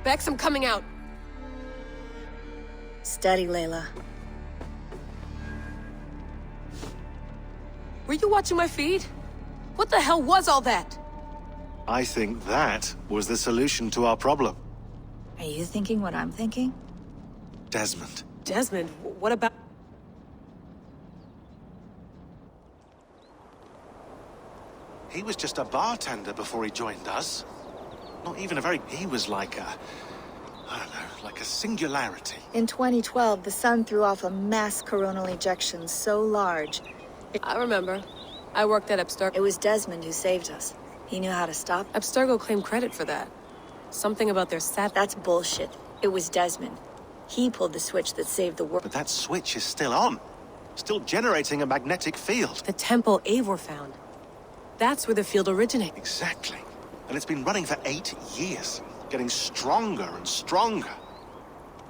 Bex, I'm coming out. Steady, Layla. Were you watching my feed? What the hell was all that? I think that was the solution to our problem. Are you thinking what I'm thinking? Desmond. Desmond, what about... He was just a bartender before he joined us. Not even a very... He was like a... I don't know, like a singularity. In 2012, the sun threw off a mass coronal ejection so large. I remember. I worked at Abstergo. It was Desmond who saved us. He knew how to stop. Abstergo claimed credit for that. Something about their That's bullshit. It was Desmond. He pulled the switch that saved the world. But that switch is still on. Still generating a magnetic field. The temple Eivor found. That's where the field originates. Exactly. And it's been running for 8 years. Getting stronger and stronger.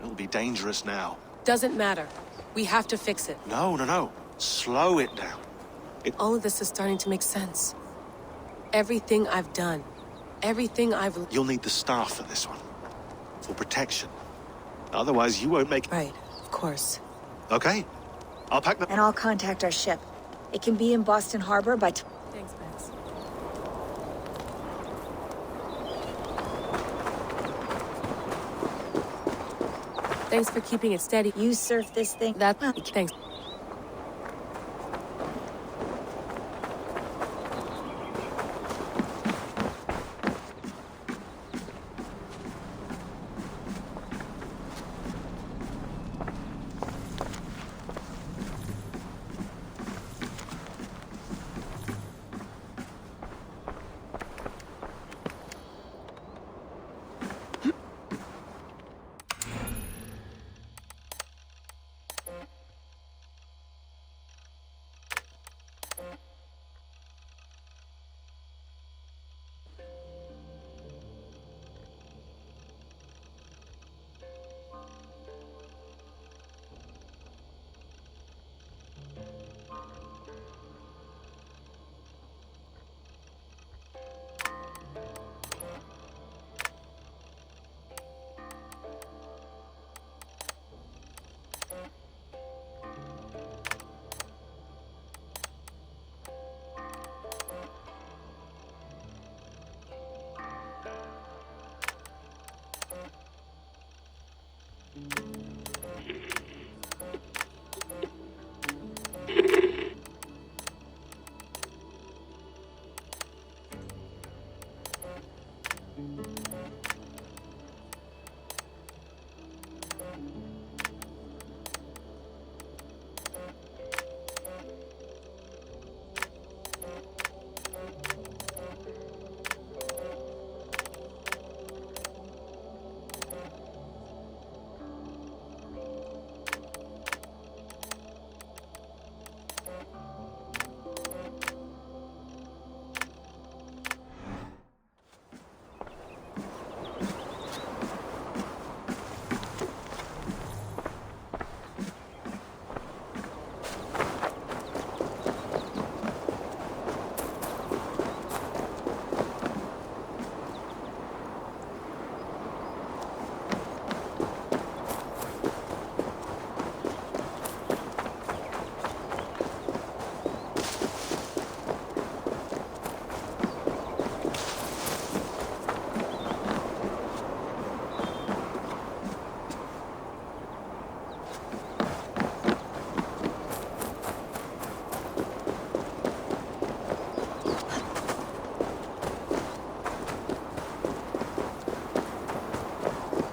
It'll be dangerous now. Doesn't matter. We have to fix it. No. Slow it down. All of this is starting to make sense. Everything I've done. Everything I've... You'll need the staff for this one. For protection. Otherwise, you won't make... Right, of course. Okay. I'll pack the... And I'll contact our ship. It can be in Boston Harbor by... Thanks, Bex. Thanks for keeping it steady. You surf this thing? Thanks.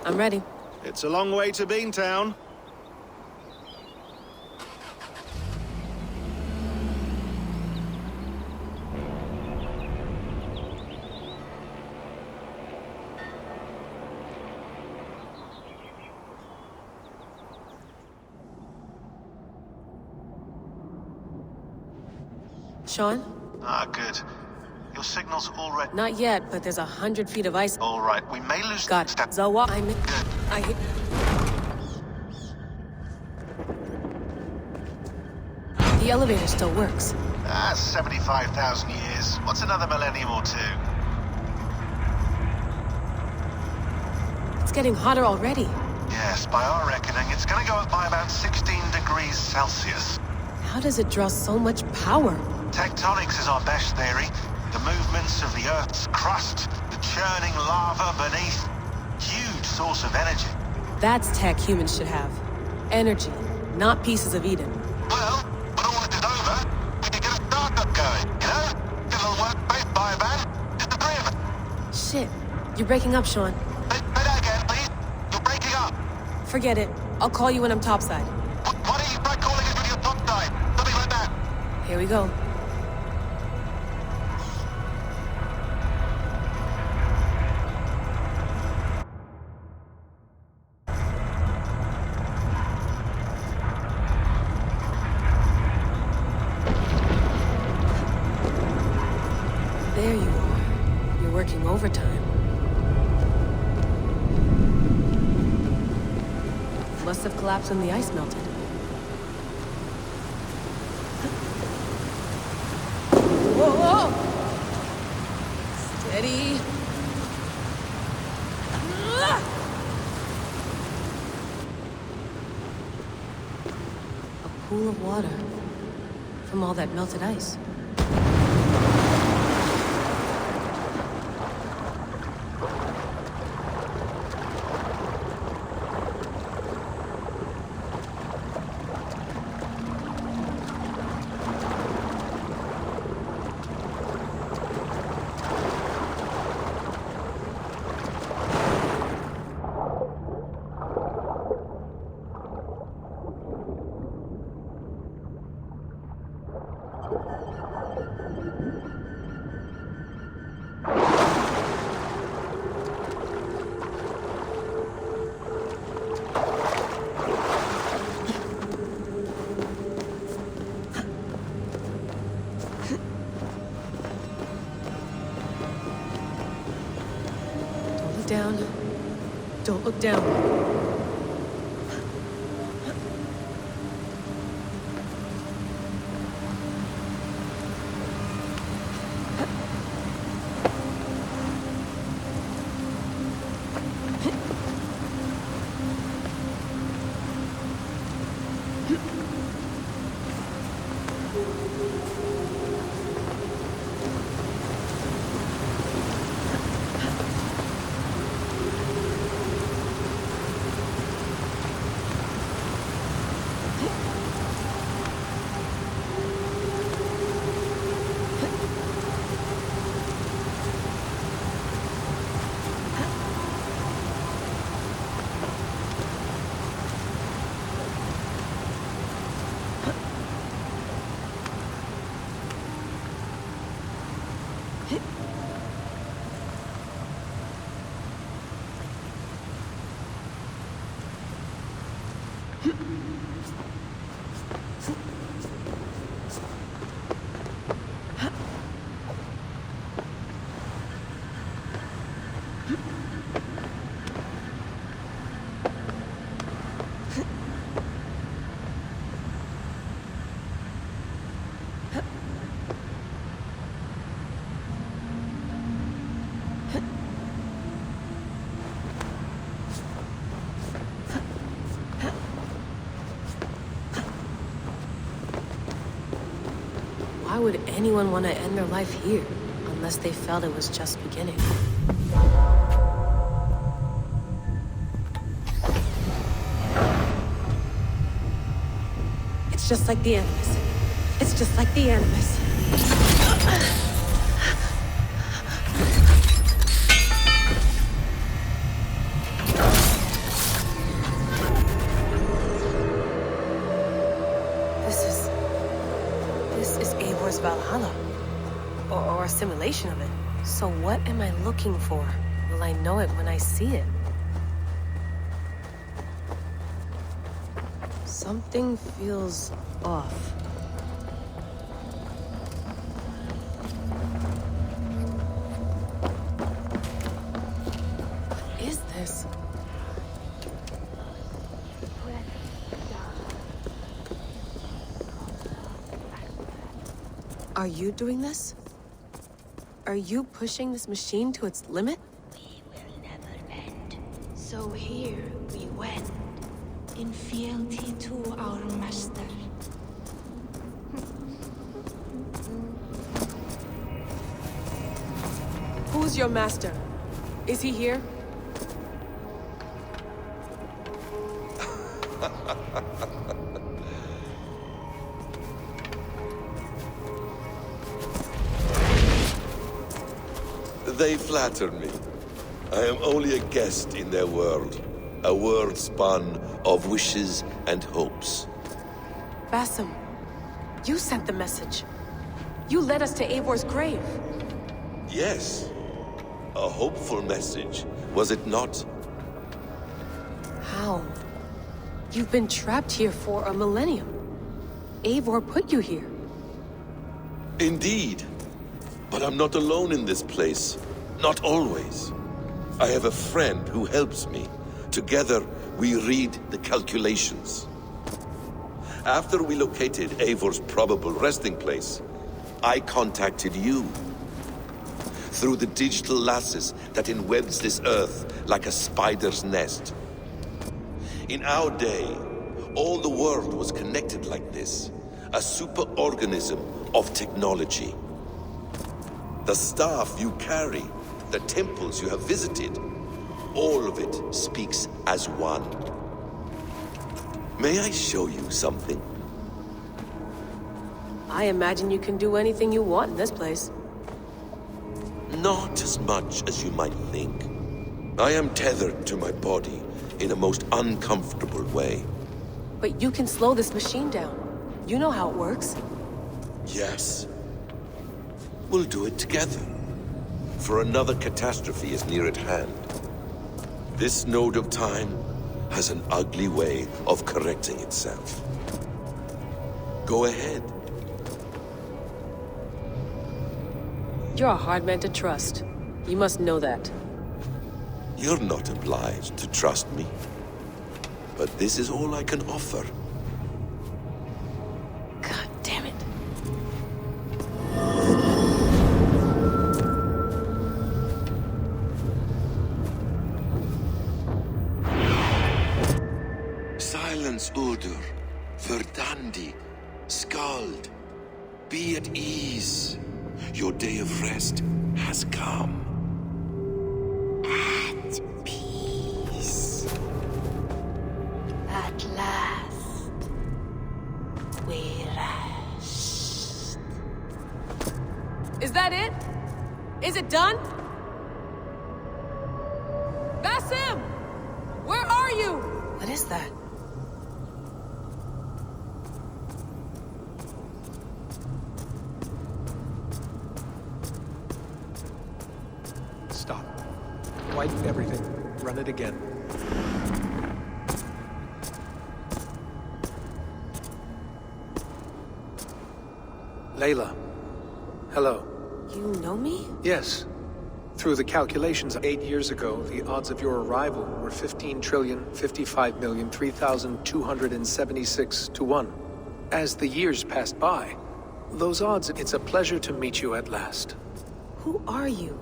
I'm ready. It's a long way to Beantown. Sean? Good. Your signal's already... Not yet, but there's 100 feet of ice. All right, we may lose... Got it. Zawa, I hit... The elevator still works. 75,000 years. What's another millennium or two? It's getting hotter already. Yes, by our reckoning, it's gonna go up by about 16 degrees Celsius. How does it draw so much power? Tectonics is our best theory. The movements of the Earth's crust, the churning lava beneath. Huge source of energy. That's tech humans should have. Energy, not pieces of Eden. Well, when all this is over, we can get a startup going, you know? Get a little workspace, buy a van, just the three of us. Shit, you're breaking up, Sean. Say that again, please. You're breaking up. Forget it. I'll call you when I'm topside. Why don't you try calling us with your top side? Something like that. Here we go. There you are. You're working overtime. Must have collapsed when the ice melted. Whoa, whoa! Steady. A pool of water from all that melted ice. Down. Don't look down. Why would anyone want to end their life here, unless they felt it was just beginning? It's just like the Animus. It's just like the Animus. This is Eivor's Valhalla. Or a simulation of it. So what am I looking for? Will I know it when I see it? Something feels off. What is this? Are you doing this? Are you pushing this machine to its limit? We will never end. So here we went, in fealty to our master. Who's your master? Is he here? They flatter me. I am only a guest in their world. A world spun of wishes and hopes. Basim, you sent the message. You led us to Eivor's grave. Yes. A hopeful message, was it not? How? You've been trapped here for a millennium. Eivor put you here. Indeed. But I'm not alone in this place. Not always. I have a friend who helps me. Together, we read the calculations. After we located Eivor's probable resting place, I contacted you. Through the digital lasses that enwebs this earth like a spider's nest. In our day, all the world was connected like this. A superorganism of technology. The staff you carry, the temples you have visited, all of it speaks as one. May I show you something? I imagine you can do anything you want in this place. Not as much as you might think. I am tethered to my body in a most uncomfortable way. But you can slow this machine down. You know how it works. Yes. We'll do it together. For another catastrophe is near at hand. This node of time has an ugly way of correcting itself. Go ahead. You're a hard man to trust. You must know that. You're not obliged to trust me. But this is all I can offer. God damn it. Silence, Udur. Verdandi. Skald. Be at ease. Your day of rest has come. At peace. At last, we rest. Is that it? Is it done? Basim! Where are you? What is that? Stop. Wipe everything. Run it again. Layla. Hello. You know me? Yes. Through the calculations 8 years ago, the odds of your arrival were 15,055,003,276 to 1. As the years passed by, those odds, it's a pleasure to meet you at last. Who are you?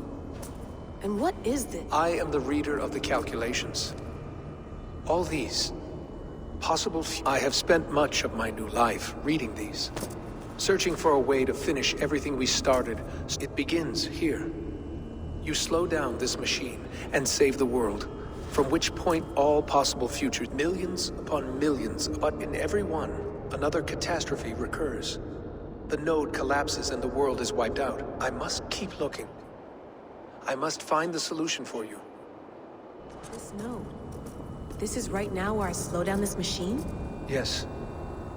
And what is this? I am the reader of the calculations. All these I have spent much of my new life reading these, searching for a way to finish everything we started. It begins here. You slow down this machine and save the world, from which point all possible futures, millions upon millions, but in every one, another catastrophe recurs. The node collapses and the world is wiped out. I must keep looking. I must find the solution for you. This node. This is right now where I slow down this machine? Yes.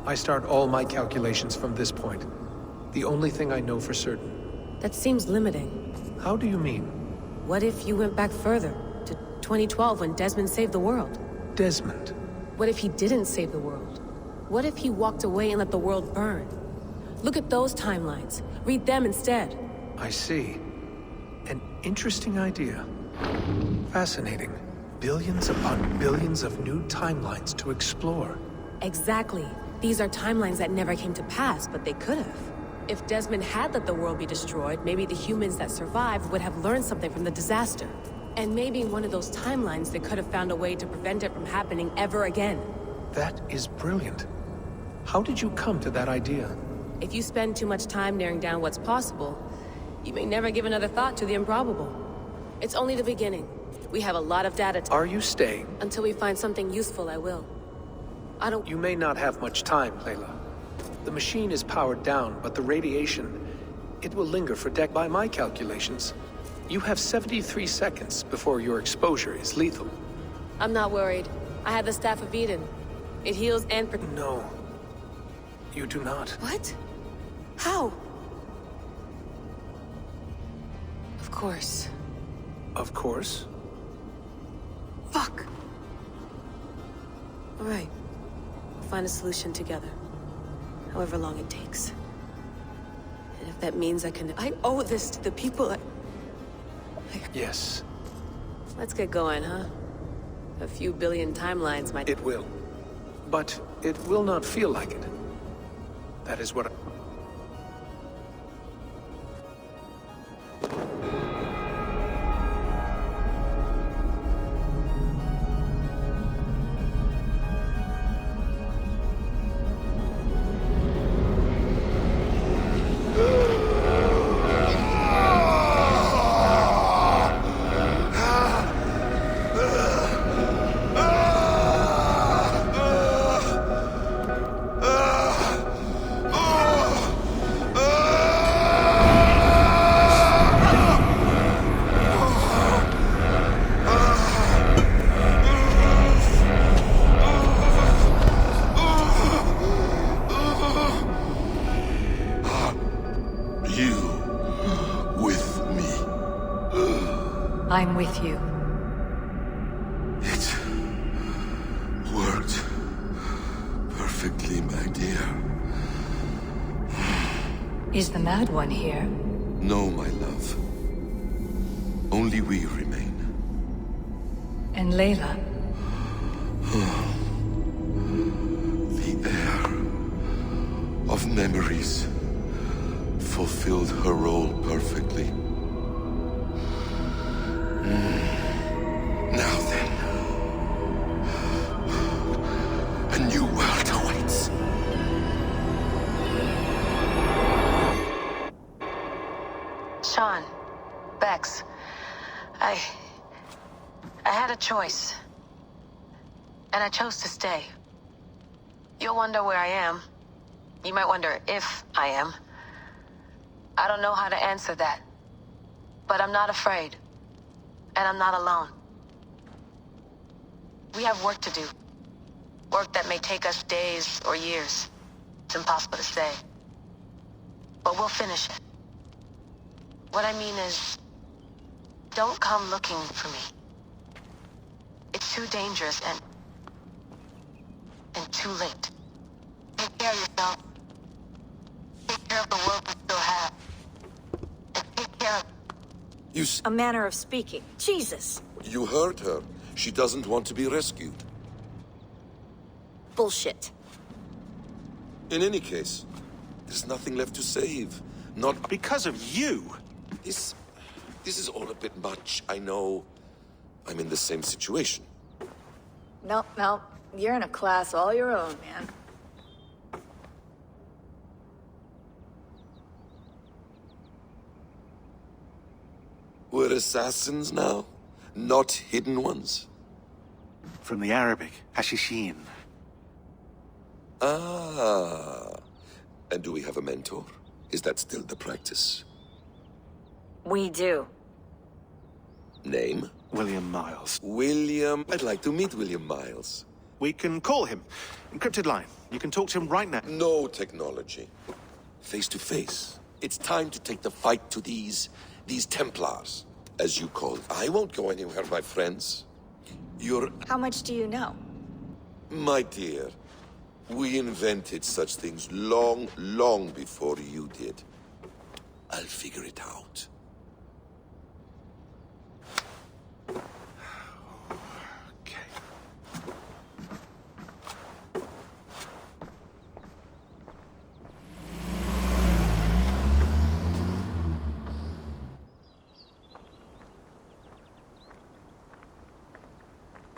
I start all my calculations from this point. The only thing I know for certain. That seems limiting. How do you mean? What if you went back further, to 2012 when Desmond saved the world? Desmond. What if he didn't save the world? What if he walked away and let the world burn? Look at those timelines. Read them instead. I see. An interesting idea. Fascinating. Billions upon billions of new timelines to explore. Exactly. These are timelines that never came to pass, but they could have. If Desmond had let the world be destroyed, maybe the humans that survived would have learned something from the disaster. And maybe one of those timelines that could have found a way to prevent it from happening ever again. That is brilliant. How did you come to that idea? If you spend too much time narrowing down what's possible, you may never give another thought to the improbable. It's only the beginning. We have a lot of data Are you staying? Until we find something useful, I will. I don't... You may not have much time, Layla. The machine is powered down, but the radiation... It will linger for By my calculations, you have 73 seconds before your exposure is lethal. I'm not worried. I have the Staff of Eden. It heals and... No. You do not. What? How? Of course. Of course. Fuck! Alright. We'll find a solution together. However long it takes. And if that means I owe this to the people Yes, Let's get going, huh? A few billion timelines might... it will. But it will not feel like it. That is what... I'm with you. It worked perfectly, my dear. Is the Mad One here? No, my love. Only we remain. And Layla? The air of memories fulfilled her role perfectly. Now then, a new world awaits. Sean, Bex, I had a choice. And I chose to stay. You'll wonder where I am. You might wonder if I am. I don't know how to answer that. But I'm not afraid. And I'm not alone. We have work to do. Work that may take us days or years. It's impossible to say. But we'll finish it. What I mean is, don't come looking for me. It's too dangerous and too late. Take care of yourself. Take care of the world we still have. And take care of... A manner of speaking. Jesus. You heard her. She doesn't want to be rescued. Bullshit. In any case, there's nothing left to save. Not Because of you! This is all a bit much, I know. I'm in the same situation. Nope. You're in a class all your own, man. We're assassins now, not hidden ones. From the Arabic, Hashishin. Ah. And do we have a mentor? Is that still the practice? We do. Name? William Miles. William. I'd like to meet William Miles. We can call him. Encrypted line. You can talk to him right now. No technology. Face to face. It's time to take the fight to these Templars, as you call them. I won't go anywhere, my friends. You're... How much do you know? My dear, we invented such things long, long before you did. I'll figure it out. Okay.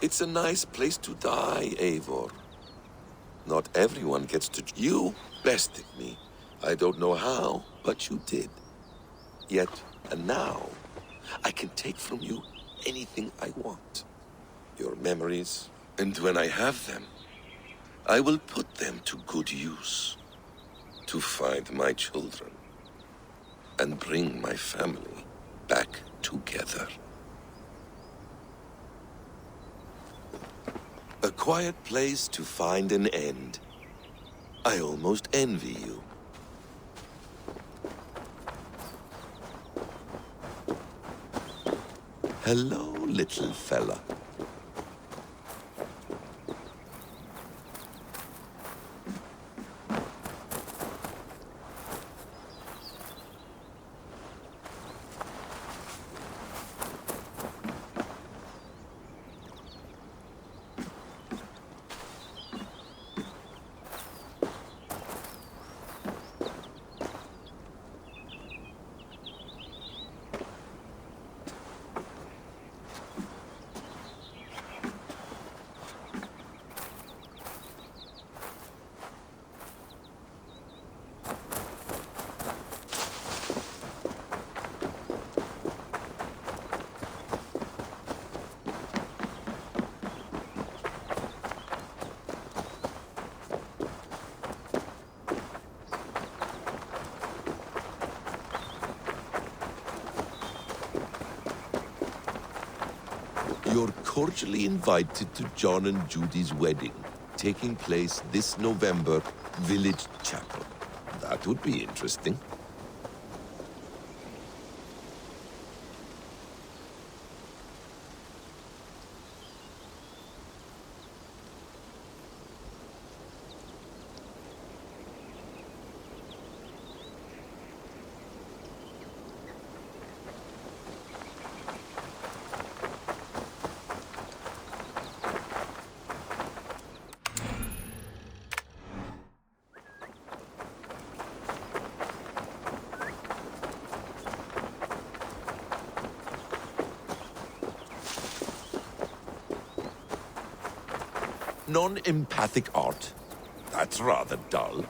It's a nice place to die, Eivor. Not everyone gets to... You bested me. I don't know how, but you did. Yet, and now, I can take from you anything I want. Your memories, and when I have them, I will put them to good use. To find my children, and bring my family back together. A quiet place to find an end. I almost envy you. Hello, little fella. You're cordially invited to John and Judy's wedding, taking place this November, Village Chapel. That would be interesting. Non-empathic art? That's rather dull.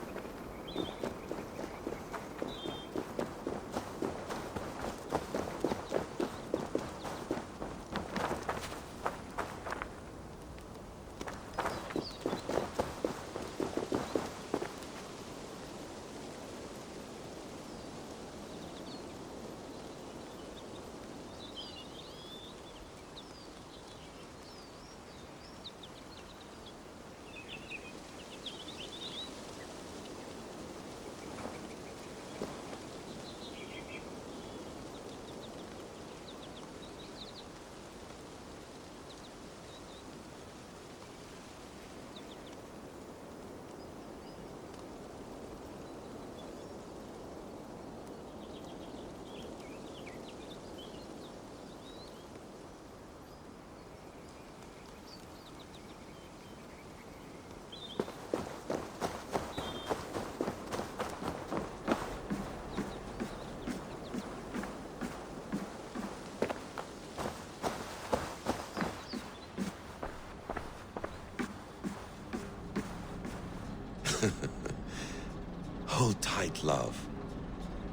Hold tight, love.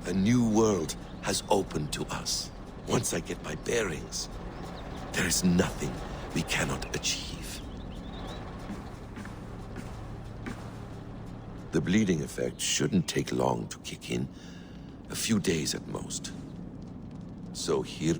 A new world has opened to us. Once I get my bearings, there is nothing we cannot achieve. The bleeding effect shouldn't take long to kick in. A few days at most. So here...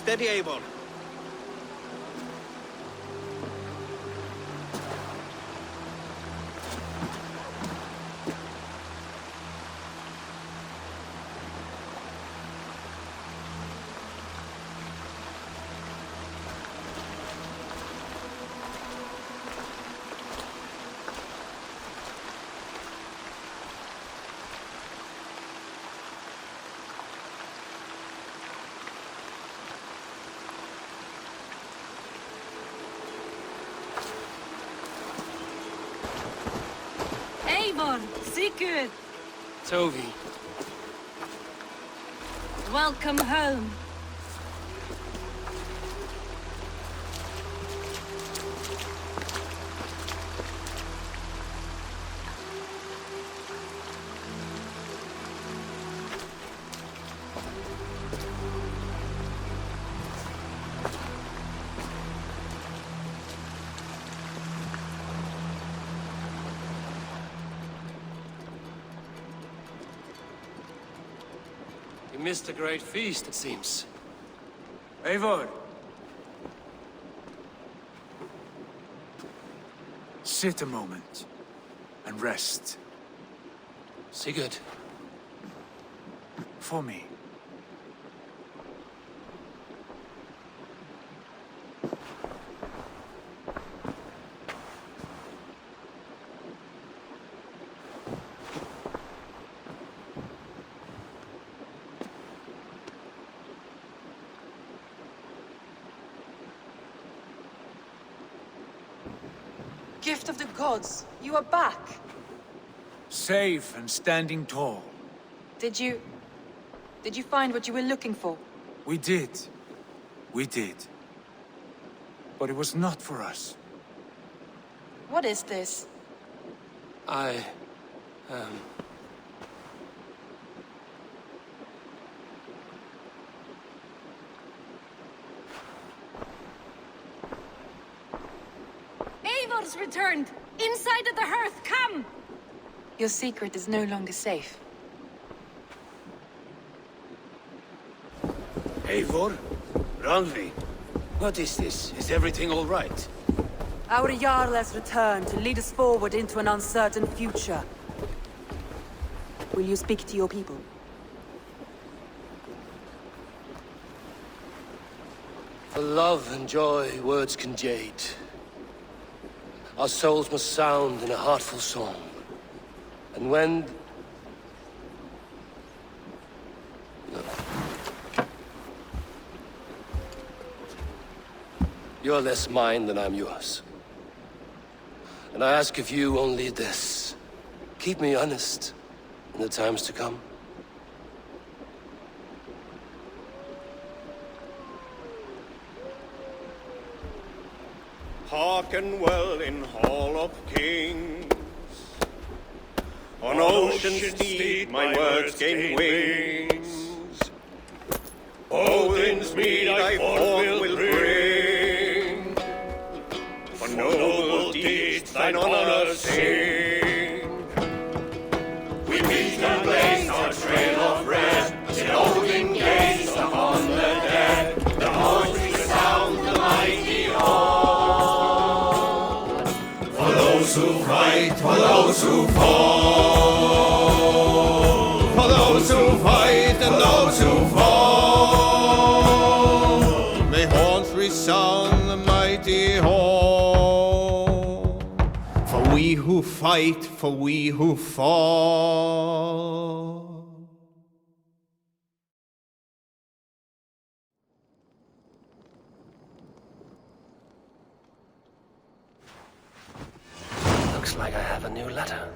Steady, Eivor. Eivor, Sigurd, Tovi. welcome home. You missed a great feast, it seems. Eivor! Sit a moment and rest. Sigurd. For me. Gift of the gods, you are back. Safe and standing tall. Did you find what you were looking for? We did. We did. But it was not for us. What is this? Eivor's returned! Inside of the hearth, come! Your secret is no longer safe. Eivor? Randvi? What is this? Is everything all right? Our Jarl has returned to lead us forward into an uncertain future. Will you speak to your people? For love and joy, words can jade. Our souls must sound in a heartful song. And when... You're less mine than I'm yours. And I ask of you only this. Keep me honest in the times to come. Hearken well in Hall of Kings. On ocean's steed my words gain wings. Odin's mead I forth will bring. For noble deeds thine honor sing. We meet and blaze our trail of red. Till Odin gazed upon the dead. The voice resound the mighty hall. For those who fight, for those who fall. For those who fight and those who fall. May horns resound the mighty hall. For we who fight, for we who fall. Looks like I have a new letter.